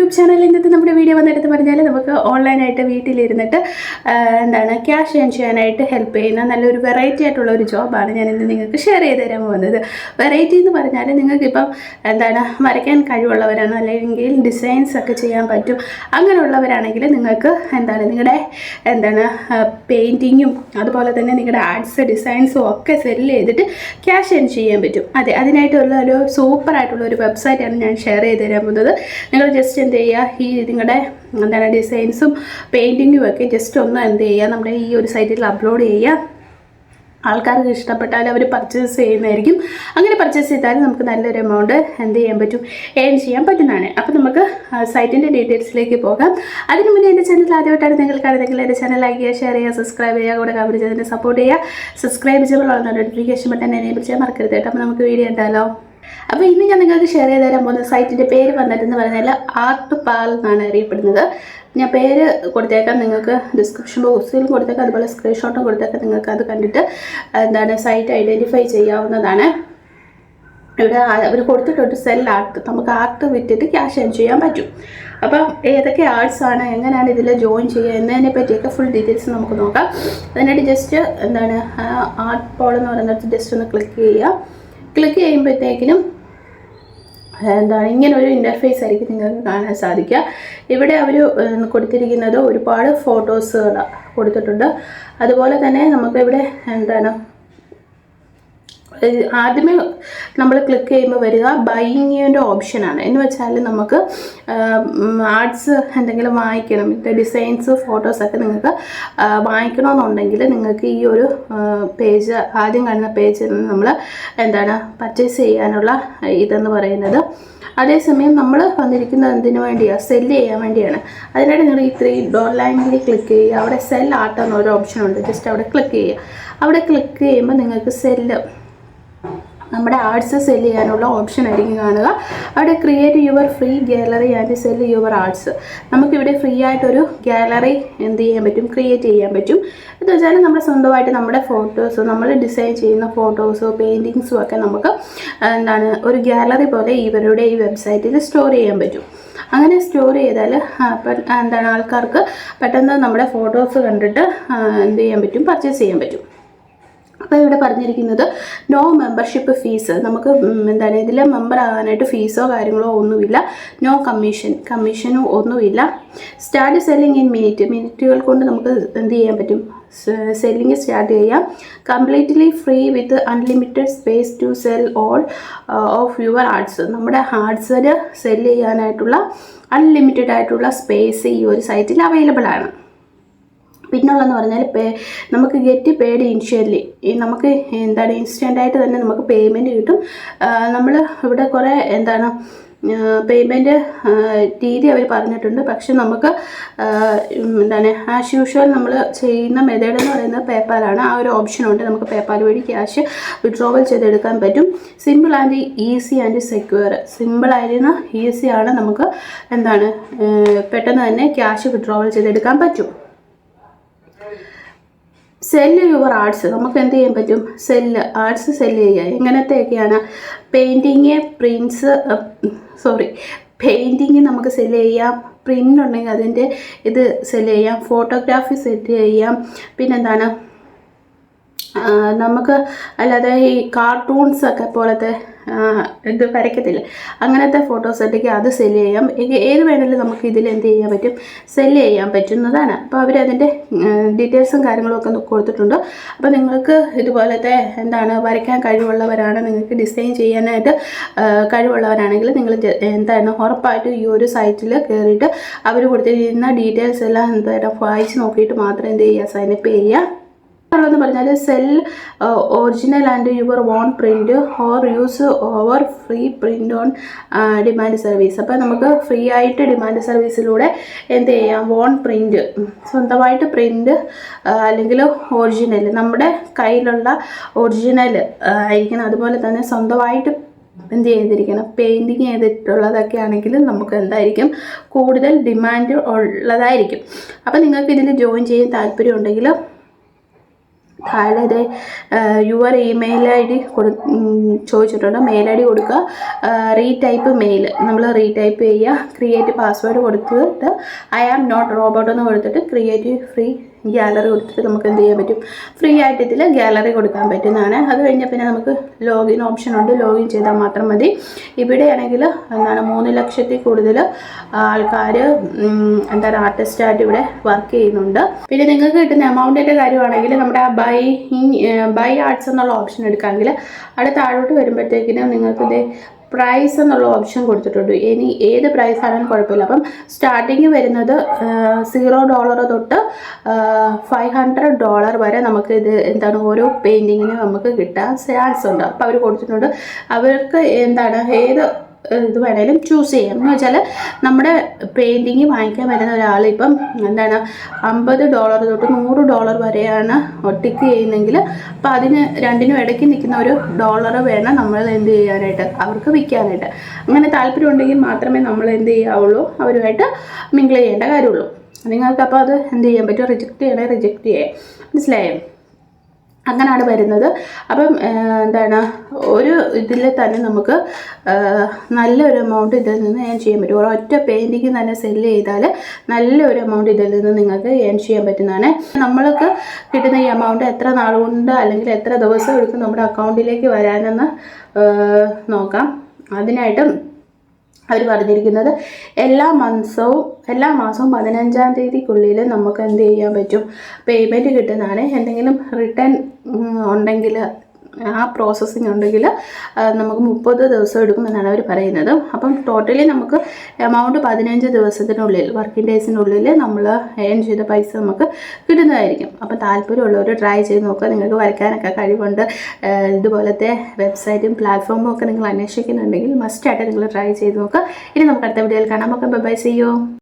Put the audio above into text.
YouTube ചാനലിൽ ഇന്നത്തെ നമ്മുടെ വീഡിയോ വന്നെടുത്ത് പറഞ്ഞാൽ നമുക്ക് ഓൺലൈനായിട്ട് വീട്ടിലിരുന്നിട്ട് ക്യാഷ് ഏൺ ചെയ്യാനായിട്ട് ഹെൽപ്പ് ചെയ്യുന്ന നല്ലൊരു വെറൈറ്റി ആയിട്ടുള്ള ഒരു ജോബാണ് ഞാൻ ഇന്ന് നിങ്ങൾക്ക് ഷെയർ ചെയ്ത് തരാൻ പോകുന്നത്. വെറൈറ്റി എന്ന് പറഞ്ഞാൽ നിങ്ങൾക്കിപ്പം വരയ്ക്കാൻ കഴിവുള്ളവരാണ്, അല്ലെങ്കിൽ ഡിസൈൻസ് ഒക്കെ ചെയ്യാൻ പറ്റും, അങ്ങനെയുള്ളവരാണെങ്കിൽ നിങ്ങൾക്ക് നിങ്ങളുടെ പെയിൻറ്റിങ്ങും അതുപോലെ തന്നെ നിങ്ങളുടെ ആർട്സ് ഡിസൈൻസും ഒക്കെ സെല്ല് ചെയ്തിട്ട് ക്യാഷ് ഏൺ ചെയ്യാൻ പറ്റും. അതെ, അതിനായിട്ടുള്ള ഒരു സൂപ്പറായിട്ടുള്ള ഒരു വെബ്സൈറ്റാണ് ഞാൻ ഷെയർ ചെയ്ത് തരാൻ പോകുന്നത്. നിങ്ങൾ ജസ്റ്റ് എന്ത് ചെയ്യുക, ഈ നിങ്ങളുടെ ഡിസൈൻസും പെയിൻറ്റിങ്ങും ഒക്കെ ജസ്റ്റ് ഒന്ന് എന്ത് ചെയ്യുക, നമ്മുടെ ഈ ഒരു സൈറ്റിൽ അപ്ലോഡ് ചെയ്യുക. ആൾക്കാർക്ക് ഇഷ്ടപ്പെട്ടാൽ അവർ പർച്ചേസ് ചെയ്യുന്നതായിരിക്കും. അങ്ങനെ പർച്ചേസ് ചെയ്താൽ നമുക്ക് നല്ലൊരു എമൗണ്ട് എന്ത് ചെയ്യാൻ പറ്റും, ഏൺ ചെയ്യാൻ പറ്റുന്നതാണ്. അപ്പോൾ നമുക്ക് സൈറ്റിൻ്റെ ഡീറ്റെയിൽസിലേക്ക് പോകാം. അതിന് മുന്നേ എൻ്റെ ചാനൽ ആദ്യമായിട്ടാണ് നിങ്ങൾ കാണുന്നതെങ്കിൽ എൻ്റെ ചാനൽ ലൈക്ക് ചെയ്യുക, ഷെയർ ചെയ്യുക, സബ്സ്ക്രൈബ് ചെയ്യുക, കൂടെ കമൻറ്റ് ചെയ്തതിനെ സപ്പോർട്ട് ചെയ്യുക. സബ്സ്ക്രൈബ് ചെയ്യുമ്പോൾ നോട്ടിഫിക്കേഷൻ ബട്ടൺ എനേബിൾ ചെയ്യാൻ മറക്കരുത് കേട്ടോ. അപ്പോൾ നമുക്ക് വീഡിയോ ഉണ്ടല്ലോ. അപ്പോൾ ഇന്ന് ഞാൻ നിങ്ങൾക്ക് ഷെയർ ചെയ്ത് തരാൻ പോകുന്ന സൈറ്റിൻ്റെ പേര് വന്നിട്ടെന്ന് പറഞ്ഞാൽ ആർട്ട് പാൽ എന്നാണ് അറിയപ്പെടുന്നത്. ഞാൻ പേര് കൊടുത്തേക്കാം, നിങ്ങൾക്ക് ഡിസ്ക്രിപ്ഷൻ ബോക്സിൽ കൊടുത്തേക്കാം, അതുപോലെ സ്ക്രീൻഷോട്ടും കൊടുത്തേക്കാം. നിങ്ങൾക്ക് അത് കണ്ടിട്ട് സൈറ്റ് ഐഡൻറ്റിഫൈ ചെയ്യാവുന്നതാണ്. ഇവിടെ അവർ കൊടുത്തിട്ടുണ്ട് സെൽ ആർട്ട്, നമുക്ക് ആർട്ട് വിറ്റിട്ട് ക്യാഷ് ഏൺ ചെയ്യാൻ പറ്റും. അപ്പം ഏതൊക്കെ ആർട്സാണ്, എങ്ങനെയാണ് ഇതിൽ ജോയിൻ ചെയ്യുക എന്നതിനെ പറ്റിയൊക്കെ ഫുൾ ഡീറ്റെയിൽസ് നമുക്ക് നോക്കാം. അതിനായിട്ട് ജസ്റ്റ് ആർട്ട് പോൾ എന്ന് പറയുന്നത് ജസ്റ്റ് ഒന്ന് ക്ലിക്ക് ചെയ്യുക. ക്ലിക്ക് ചെയ്യുമ്പോഴത്തേക്കിനും ഇങ്ങനൊരു ഇൻ്റർഫേസ് ആയിരിക്കും നിങ്ങൾക്ക് കാണാൻ സാധിക്കുക. ഇവിടെ അവർ കൊടുത്തിരിക്കുന്നത് ഒരുപാട് ഫോട്ടോസുകൾ കൊടുത്തിട്ടുണ്ട്. അതുപോലെ തന്നെ നമുക്കിവിടെ ആദ്യമേ നമ്മൾ ക്ലിക്ക് ചെയ്യുമ്പോൾ വരിക ബൈയിങ്ങിൻ്റെ ഓപ്ഷനാണ്. എന്ന് വെച്ചാൽ നമുക്ക് ആർട്സ് എന്തെങ്കിലും വാങ്ങിക്കണം, ഡിസൈൻസ് ഫോട്ടോസൊക്കെ നിങ്ങൾക്ക് വാങ്ങിക്കണമെന്നുണ്ടെങ്കിൽ നിങ്ങൾക്ക് ഈ ഒരു പേജ്, ആദ്യം കാണുന്ന പേജിൽ നിന്ന് നമ്മൾ പർച്ചേസ് ചെയ്യാനുള്ള ഇതെന്ന് പറയുന്നത്. അതേസമയം നമ്മൾ വന്നിരിക്കുന്നത് എന്തിനു വേണ്ടിയാണ്, സെല്ല് ചെയ്യാൻ വേണ്ടിയാണ്. അതിനായിട്ട് നിങ്ങൾ ഈ 3 ഡോട്ട് ലൈനിൽ ക്ലിക്ക് ചെയ്യുക. അവിടെ സെൽ ആർട്ട് എന്നൊരു ഓപ്ഷൻ ഉണ്ട്, ജസ്റ്റ് അവിടെ ക്ലിക്ക് ചെയ്യുക. അവിടെ ക്ലിക്ക് ചെയ്യുമ്പോൾ നിങ്ങൾക്ക് സെല്ല്, നമ്മുടെ ആർട്സ് സെല്ല് ചെയ്യാനുള്ള ഓപ്ഷൻ ആയിരിക്കും കാണുക. അവിടെ create your free gallery and sell your arts. നമുക്കിവിടെ ഫ്രീ ആയിട്ടൊരു ഗാലറി എന്ത് ചെയ്യാൻ പറ്റും, ക്രിയേറ്റ് ചെയ്യാൻ പറ്റും. എന്ന് വെച്ചാൽ നമ്മൾ സ്വന്തമായിട്ട് നമ്മുടെ ഫോട്ടോസ്, നമ്മൾ ഡിസൈൻ ചെയ്യുന്ന ഫോട്ടോസോ പെയിൻറ്റിങ്സും ഒക്കെ നമുക്ക് ഒരു ഗാലറി പോലെ ഇവരുടെ ഈ വെബ്സൈറ്റിൽ സ്റ്റോർ ചെയ്യാൻ പറ്റും. അങ്ങനെ സ്റ്റോർ ചെയ്താൽ ആൾക്കാർക്ക് പെട്ടെന്ന് നമ്മുടെ ഫോട്ടോസ് കണ്ടിട്ട് എന്ത് ചെയ്യാൻ പറ്റും, പർച്ചേസ് ചെയ്യാൻ പറ്റും. അപ്പോൾ ഇവിടെ പറഞ്ഞിരിക്കുന്നത് നോ മെമ്പർഷിപ്പ് ഫീസ്. നമുക്ക് ഇതിൽ മെമ്പർ ആകാനായിട്ട് ഫീസോ കാര്യങ്ങളോ ഒന്നുമില്ല. നോ കമ്മീഷനും ഒന്നുമില്ല. സ്റ്റാർട്ട് സെല്ലിങ് ഇൻ മിനിറ്റുകൾ കൊണ്ട് നമുക്ക് എന്ത് ചെയ്യാൻ പറ്റും, സെല്ലിങ് സ്റ്റാർട്ട് ചെയ്യാം. Completely free with unlimited space to sell all of your arts. നമ്മുടെ ആർട്സിന് സെല്ല് ചെയ്യാനായിട്ടുള്ള അൺലിമിറ്റഡ് ആയിട്ടുള്ള സ്പേസ് ഈ ഒരു സൈറ്റിൽ അവൈലബിൾ ആണ്. പിന്നുള്ളതെന്ന് പറഞ്ഞാൽ നമുക്ക് ഗെറ്റ് പെയ്ഡ് ഇനിഷ്യലി, നമുക്ക് ഇൻസ്റ്റൻ്റായിട്ട് തന്നെ നമുക്ക് പേയ്മെൻറ്റ് കിട്ടും. നമ്മൾ ഇവിടെ കുറേ പേയ്മെൻറ്റ് രീതി അവർ പറഞ്ഞിട്ടുണ്ട്. പക്ഷെ നമുക്ക് ആസ് യൂഷ്വൽ നമ്മൾ ചെയ്യുന്ന മെത്തേഡ് എന്ന് പറയുന്നത് പേപ്പാലാണ്. ആ ഒരു ഓപ്ഷനുണ്ട്, നമുക്ക് പേപ്പാൽ വഴി ക്യാഷ് വിഡ്രോവൽ ചെയ്തെടുക്കാൻ പറ്റും. Simple and easy and secure. സിമ്പിളായിരുന്ന ഈസിയാണ്, നമുക്ക് പെട്ടെന്ന് തന്നെ ക്യാഷ് വിഡ്രോവൽ ചെയ്തെടുക്കാൻ പറ്റും. സെല്ല് യുവർ ആർട്സ്, നമുക്ക് എന്ത് ചെയ്യാൻ പറ്റും, ആർട്സ് സെല്ല് ചെയ്യുക. എങ്ങനത്തെയൊക്കെയാണ്, പെയിൻറ്റിങ് നമുക്ക് സെല്ല് ചെയ്യാം. പ്രിൻ്റ് ഉണ്ടെങ്കിൽ അതിൻ്റെ ഇത് സെല്ല് ചെയ്യാം. ഫോട്ടോഗ്രാഫി സെറ്റ് ചെയ്യാം. പിന്നെന്താണ്, നമുക്ക് അല്ലാതെ ഈ കാർട്ടൂൺസൊക്കെ പോലത്തെ ഇത് വരയ്ക്കത്തില്ല, അങ്ങനത്തെ ഫോട്ടോസ് ഉണ്ടെങ്കിൽ അത് സെല്ല് ചെയ്യാം. ഏത് വേണമെങ്കിലും നമുക്ക് ഇതിൽ എന്ത് ചെയ്യാൻ പറ്റും, സെല്ല് ചെയ്യാൻ പറ്റുന്നതാണ്. അപ്പോൾ അവരതിൻ്റെ ഡീറ്റെയിൽസും കാര്യങ്ങളും ഒക്കെ കൊടുത്തിട്ടുണ്ട്. അപ്പോൾ നിങ്ങൾക്ക് ഇതുപോലത്തെ വരയ്ക്കാൻ കഴിവുള്ളവരാണ്, നിങ്ങൾക്ക് ഡിസൈൻ ചെയ്യാനായിട്ട് കഴിവുള്ളവരാണെങ്കിൽ നിങ്ങൾ ഉറപ്പായിട്ടും ഈ ഒരു സൈറ്റിൽ കയറിയിട്ട് അവർ കൊടുത്തിരിക്കുന്ന ഡീറ്റെയിൽസ് എല്ലാം വായിച്ച് നോക്കിയിട്ട് മാത്രം എന്ത് ചെയ്യുക, സൈനപ്പ് ചെയ്യുക. ഉള്ളതെന്ന് പറഞ്ഞാൽ cell original and your own print or use over free print on demand service. അപ്പോൾ നമുക്ക് ഫ്രീ ആയിട്ട് ഡിമാൻഡ് സർവീസിലൂടെ എന്ത് ചെയ്യാം, ഓൺ പ്രിൻ്റ്, സ്വന്തമായിട്ട് പ്രിൻ്റ് അല്ലെങ്കിൽ ഒറിജിനൽ, നമ്മുടെ കയ്യിലുള്ള ഒറിജിനൽ ആയിരിക്കണം. അതുപോലെ തന്നെ സ്വന്തമായിട്ട് എന്ത് ചെയ്തിരിക്കണം, പെയിൻറ്റിങ് ചെയ്തിട്ടുള്ളതൊക്കെ ആണെങ്കിൽ നമുക്ക് കൂടുതൽ ഡിമാൻഡ് ഉള്ളതായിരിക്കും. അപ്പോൾ നിങ്ങൾക്ക് ഇതിൽ ജോയിൻ ചെയ്യാൻ താല്പര്യം ഉണ്ടെങ്കിൽ താഴെ ഇത് യുവർ ഇമെയിൽ ഐ ഡി ചോദിച്ചിട്ടുണ്ട്. മെയിൽ ഐ ഡി കൊടുക്കുക. റീടൈപ്പ് മെയിൽ നമ്മൾ റീടൈപ്പ് ചെയ്യുക. ക്രിയേറ്റ് പാസ്വേഡ് കൊടുത്തിട്ട് ഐ ആം നോട്ട് റോബോട്ട് എന്ന് കൊടുത്തിട്ട് ക്രിയേറ്റ് ഫ്രീ ഗാലറി കൊടുത്തിട്ട് നമുക്ക് എന്ത് ചെയ്യാൻ പറ്റും, ഫ്രീ ആയിട്ട് ഇതിൽ ഗാലറി കൊടുക്കാൻ പറ്റുന്നതാണ്. അത് കഴിഞ്ഞാൽ പിന്നെ നമുക്ക് ലോഗിൻ ഓപ്ഷൻ ഉണ്ട്. ലോഗിൻ ചെയ്താൽ മാത്രം മതി. ഇവിടെയാണെങ്കിൽ 3 ലക്ഷത്തിൽ കൂടുതൽ ആൾക്കാർ എന്താണ് ആർട്ടിസ്റ്റായിട്ട് ഇവിടെ വർക്ക് ചെയ്യുന്നുണ്ട്. പിന്നെ നിങ്ങൾക്ക് കിട്ടുന്ന എമൗണ്ടിൻ്റെ കാര്യമാണെങ്കിൽ നമ്മുടെ ആ ബൈ ആർട്സ് എന്നുള്ള ഓപ്ഷൻ എടുക്കാമെങ്കിൽ അവിടെ താഴോട്ട് വരുമ്പോഴത്തേക്കിനും നിങ്ങൾക്ക് പ്രൈസ് എന്നുള്ള ഓപ്ഷൻ കൊടുത്തിട്ടുണ്ട്. ഇനി ഏത് പ്രൈസ് ആണെങ്കിലും കുഴപ്പമില്ല. അപ്പം സ്റ്റാർട്ടിങ് വരുന്നത് $0 തൊട്ട് $500 വരെ നമുക്ക് ഇത് എന്താണ് ഓരോ പെയിൻറ്റിങ്ങിന് നമുക്ക് കിട്ടാൻ ചാൻസ് ഉണ്ട്. അപ്പോൾ അവർ കൊടുത്തിട്ടുണ്ട്. അവർക്ക് എന്താണ് ഏത് ഇത് വേണേലും ചൂസ് ചെയ്യാം. എന്ന് വെച്ചാൽ നമ്മുടെ പെയിൻറ്റിങ് വാങ്ങിക്കാൻ വരുന്ന ഒരാൾ ഇപ്പം എന്താണ് $50 തൊട്ട് $100 വരെയാണ് ടിക്ക് ചെയ്യുന്നെങ്കിൽ അപ്പോൾ അതിന് രണ്ടിനും ഇടയ്ക്ക് നിൽക്കുന്ന ഒരു $1 വേണം നമ്മൾ എന്ത് ചെയ്യാനായിട്ട്, അവർക്ക് വിൽക്കാനായിട്ട്. അങ്ങനെ താല്പര്യം ഉണ്ടെങ്കിൽ മാത്രമേ നമ്മൾ എന്ത് ചെയ്യാവുള്ളൂ, അവരുമായിട്ട് മിങ്കിൾ ചെയ്യേണ്ട കാര്യമുള്ളൂ. നിങ്ങൾക്ക് അപ്പോൾ അത് എന്ത് ചെയ്യാൻ പറ്റും, റിജക്റ്റ് ചെയ്യണേ റിജക്റ്റ് ചെയ്യാം. മനസ്സിലായോ? അങ്ങനെയാണ് വരുന്നത്. അപ്പം എന്താണ് ഒരു ഇതിൽ തന്നെ നമുക്ക് നല്ലൊരു എമൗണ്ട് ഇതിൽ നിന്ന് ഏൺ ചെയ്യാൻ പറ്റും. ഒരൊറ്റ പെയിൻറ്റിങ് തന്നെ സെല്ല് ചെയ്താൽ നല്ലൊരു എമൗണ്ട് ഇതിൽ നിന്ന് നിങ്ങൾക്ക് ഏൺ ചെയ്യാൻ പറ്റുന്നതാണ്. നമ്മൾക്ക് കിട്ടുന്ന ഈ എമൗണ്ട് എത്ര നാൾ കൊണ്ട് അല്ലെങ്കിൽ എത്ര ദിവസം എടുക്കും നമ്മുടെ അക്കൗണ്ടിലേക്ക് വരാനെന്ന് നോക്കാം. അതിനായിട്ട് അവർ പറഞ്ഞിരിക്കുന്നത് എല്ലാ മാസവും 15-ാം തീയതിക്കുള്ളിൽ നമുക്ക് എന്ത് ചെയ്യാൻ പറ്റും, പേയ്മെൻറ്റ് കിട്ടുന്നതാണ്. എന്തെങ്കിലും റിട്ടേൺ ഉണ്ടെങ്കിൽ ആ പ്രോസസ്സിങ് ഉണ്ടെങ്കിൽ നമുക്ക് 30 ദിവസം എടുക്കുമെന്നാണ് അവർ പറയുന്നത്. അപ്പം ടോട്ടലി നമുക്ക് എമൗണ്ട് 15 ദിവസത്തിനുള്ളിൽ വർക്കിംഗ് ഡേയ്സിനുള്ളിൽ നമ്മൾ ഏൺ ചെയ്ത പൈസ നമുക്ക് കിട്ടുന്നതായിരിക്കും. അപ്പം താല്പര്യമുള്ളവർ ട്രൈ ചെയ്ത് നോക്കുക. നിങ്ങൾക്ക് വരയ്ക്കാനൊക്കെ കഴിവുണ്ട്. ഇതുപോലത്തെ വെബ്സൈറ്റും പ്ലാറ്റ്ഫോമും ഒക്കെ നിങ്ങൾ അന്വേഷിക്കുന്നുണ്ടെങ്കിൽ മസ്റ്റായിട്ട് നിങ്ങൾ ട്രൈ ചെയ്ത് നോക്കുക. ഇനി നമുക്ക് അടുത്ത വീഡിയോയിൽ കാണാം. Okay, bye, see U.